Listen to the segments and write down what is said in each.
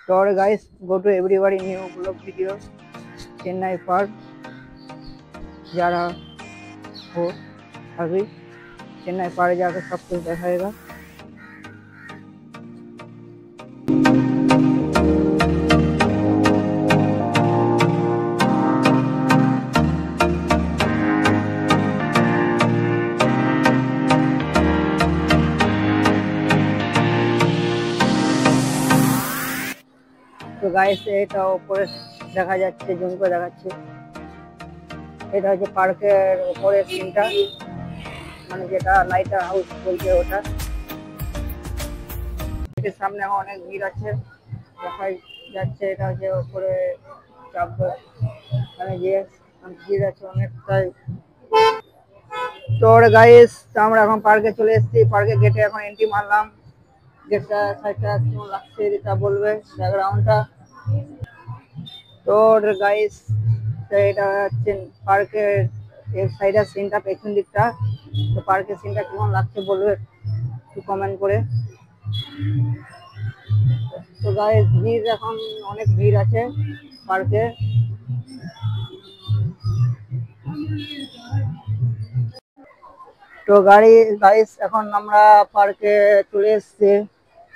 So guys, go to everybody new vlog video Chennai park যারা हो अभी चेन्नई पार्क जाकर सब कुछ दिखाएगा। তো গাইস এটা উপরে দেখা যাচ্ছে, জুম করে দেখাচ্ছে, এটা হচ্ছে পার্কের উপরের সিনটা, মানে যেটা লাইটার হাউস বলছে ওটা। এর সামনে অনেক ভিড় আছে, দেখা যাচ্ছে এটা হচ্ছে উপরে চাপবে, মানে যে ভিড় আছে অনেকটাই। তো গাইস আমরা এখন পার্কে চলে এসেছি, পার্কে গেটে এখন এন্ট্রি মারলাম। গেটটা সাইডটা কেমন লাগছে এটা বলবে, ব্যাকগ্রাউন্ডটা। তো গাইস এটা হচ্ছে পার্কের এর সাইডের সিনটা, পেছন দিকটা। তো পার্কের সিনটা কেমন লাগছে বলবে একটু কমেন্ট করে। তো গাইস ভিড় এখন অনেক ভিড় আছে পার্কে। তো গাইস এখন আমরা পার্কে চলে এসেছি,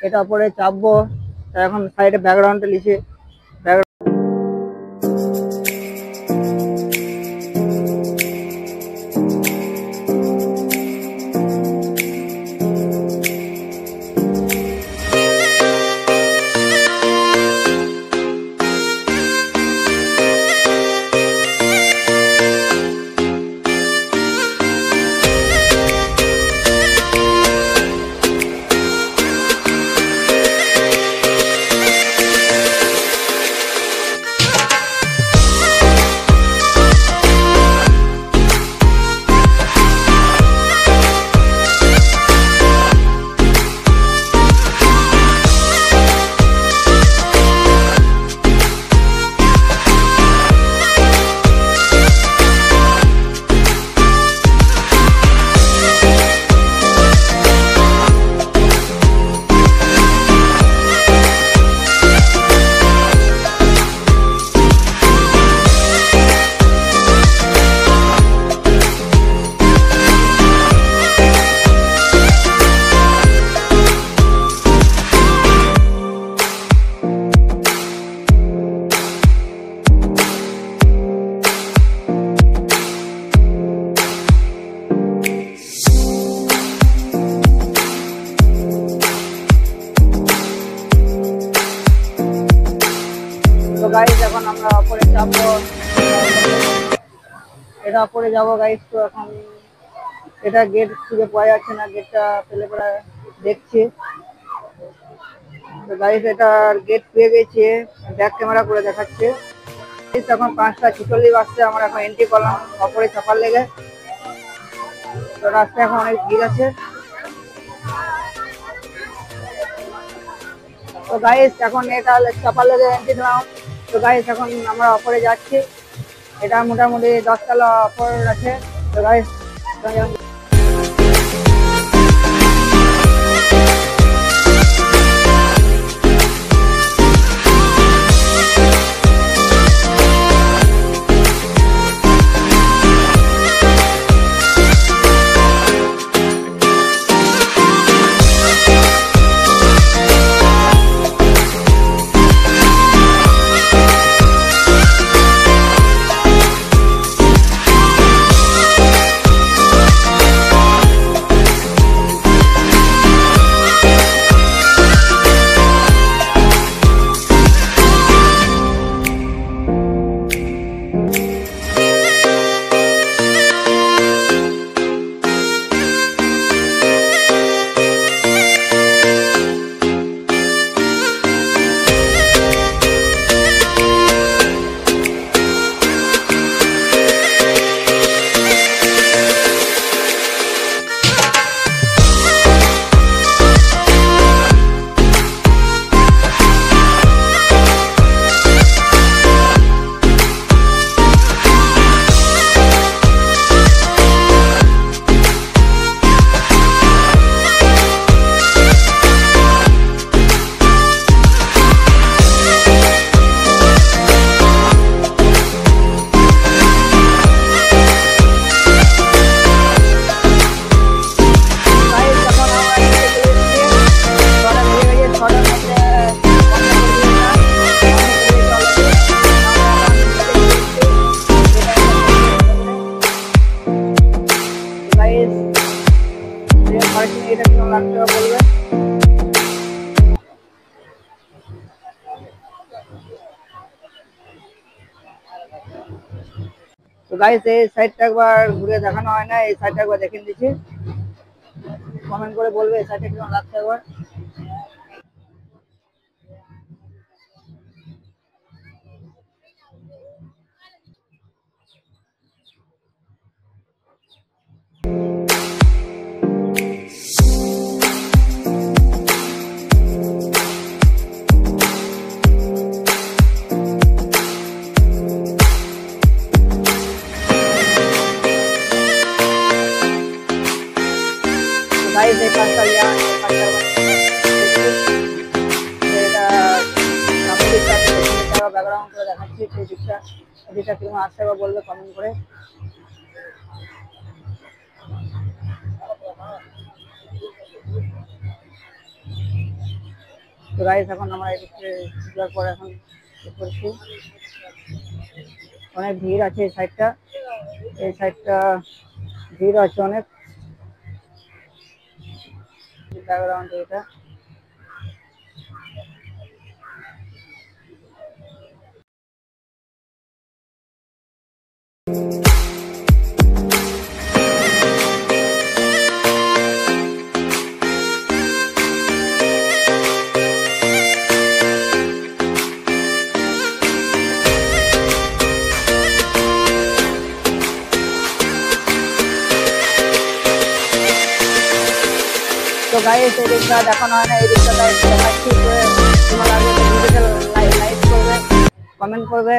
এটা উপরে চাপবো। এখন সাইডে ব্যাকগ্রাউন্ডটা লিখে গাইস এখন আমরা উপরে যাবো, এটা উপরে যাবো গাইস। তো এখন এটা গেট খুঁজে পাওয়া যাচ্ছে না, গেটটা পেলে পরে দেখছি। তো গাইস এটা গেট পেয়ে গেছে, ব্যাক ক্যামেরা করে দেখাচ্ছে। এখন 5:46 বাজছে, আমরা এখন এন্ট্রি করলাম উপরে চাপার লেগে। তো রাস্তায় এখন অনেক ভিড় আছে। তো গাইস এখন এটা চাপার লেগে এন্ট্রি দিলাম। তো গাইস এখন আমরা উপরে যাচ্ছি, এটা মোটামুটি 10 তলা উপর আছে। তো গাইস তো গাইস এই সাইডটা একবার ঘুরে দেখানো হয় না, এই সাইডটা একবার দেখে দিচ্ছি, কমেন্ট করে বলবে এই সাইডটা কেমন লাগছে একবার। गाइस एक पास्ता लिया, एक पास्ता এটা আমাদের সাথে ব্যাকগ্রাউন্ড করে দেখাচ্ছি, সেই দিকটা কেমন আসছে বা বলবে কমেন্ট করে। তো গাইস এখন আমরা এদিকে যাওয়ার পর এখন করছি, অনেক ভিড় আছে এই সাইডটা ভিড় আছে অনেক ব্যাকগ্রাউন্ড এটা। তো গাইস এই দিকটা দেখানো হয় না, এই দিকটা দেখাচ্ছি, তোমার আগে ভিডিওটা লাইক করবে, কমেন্ট করবে,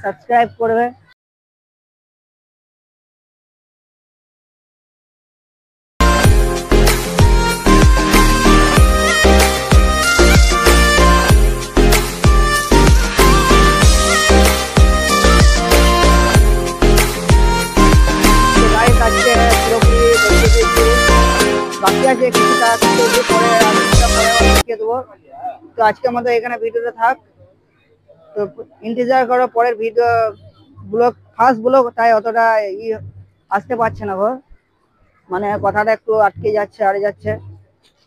সাবস্ক্রাইব করবে। বাকি আছে কিছু কাজ পরে দেখিয়ে দেবো। তো আজকে আমাদের এখানে ভিডিওটা থাক, তো ইন্তজার করো পরের ভিডিও ব্লগ, ফার্স্ট ব্লগ তাই অতটা আসতে পারছে না গো, মানে কথাটা একটু আটকে যাচ্ছে আড়ে যাচ্ছে।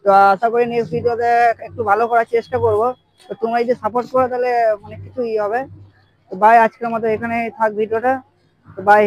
তো আশা করি নেক্সট ভিডিওতে একটু ভালো করার চেষ্টা করব। তো তোমরা যদি সাপোর্ট করো তাহলে অনেক কিছু হবে। তো বাই, আজকের মতো এখানে থাক ভিডিওটা, তো বাই।